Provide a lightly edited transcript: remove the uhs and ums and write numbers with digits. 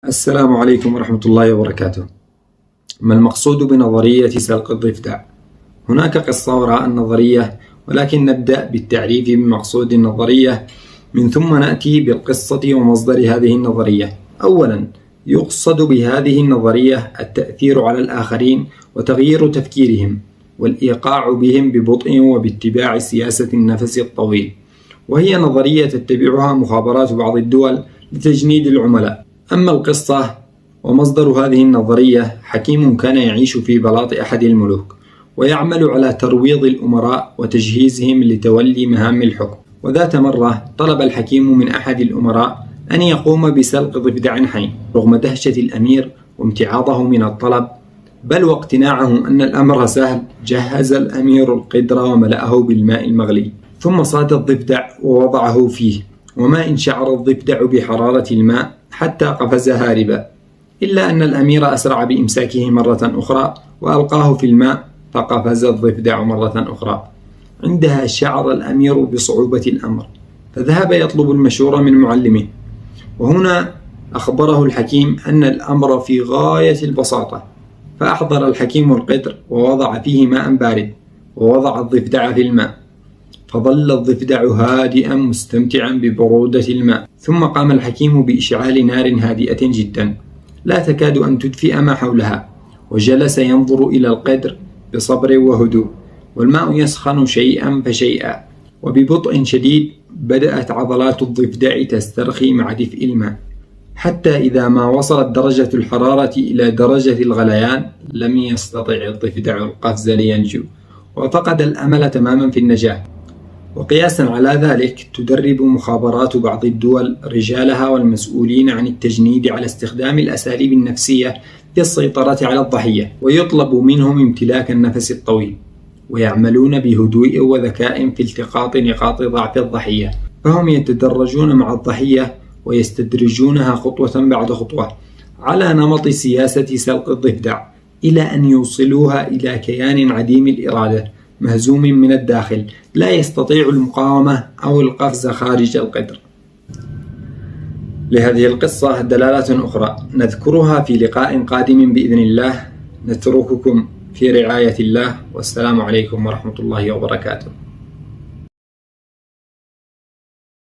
السلام عليكم ورحمة الله وبركاته. ما المقصود بنظرية سلق الضفدع؟ هناك قصة وراء النظرية، ولكن نبدأ بالتعريف بمقصود النظرية من ثم نأتي بالقصة ومصدر هذه النظرية. أولا، يقصد بهذه النظرية التأثير على الآخرين وتغيير تفكيرهم والإيقاع بهم ببطء وباتباع سياسة النفس الطويل، وهي نظرية تتبعها مخابرات بعض الدول لتجنيد العملاء. أما القصة ومصدر هذه النظرية، حكيم كان يعيش في بلاط أحد الملوك ويعمل على ترويض الأمراء وتجهيزهم لتولي مهام الحكم. وذات مرة طلب الحكيم من أحد الأمراء أن يقوم بسلق ضفدع حي. رغم دهشة الأمير وامتعاضه من الطلب بل واقتناعه أن الأمر سهل، جهز الأمير القدر وملأه بالماء المغلي، ثم صاد الضفدع ووضعه فيه. وما إن شعر الضفدع بحرارة الماء حتى قفز هاربا، إلا أن الأمير أسرع بإمساكه مرة أخرى وألقاه في الماء فقفز الضفدع مرة أخرى. عندها شعر الأمير بصعوبة الأمر، فذهب يطلب المشورة من معلمه، وهنا أخبره الحكيم أن الأمر في غاية البساطة. فأحضر الحكيم القدر ووضع فيه ماء بارد ووضع الضفدع في الماء، فظل الضفدع هادئا مستمتعا ببرودة الماء. ثم قام الحكيم بإشعال نار هادئة جدا لا تكاد أن تدفئ ما حولها، وجلس ينظر إلى القدر بصبر وهدوء، والماء يسخن شيئا فشيئا، وببطء شديد بدأت عضلات الضفدع تسترخي مع دفء الماء، حتى إذا ما وصلت درجة الحرارة إلى درجة الغليان لم يستطع الضفدع القفز لينجو، وفقد الأمل تماما في النجاة. وقياسا على ذلك تدرب مخابرات بعض الدول رجالها والمسؤولين عن التجنيد على استخدام الأساليب النفسية في السيطرة على الضحية، ويطلب منهم امتلاك النفس الطويل، ويعملون بهدوء وذكاء في التقاط نقاط ضعف الضحية. فهم يتدرجون مع الضحية ويستدرجونها خطوة بعد خطوة على نمط سياسة سلق الضفدع، إلى أن يوصلوها إلى كيان عديم الإرادة مهزوم من الداخل لا يستطيع المقاومة أو القفز خارج القدر. لهذه القصة دلالات أخرى نذكرها في لقاء قادم بإذن الله. نترككم في رعاية الله، والسلام عليكم ورحمة الله وبركاته.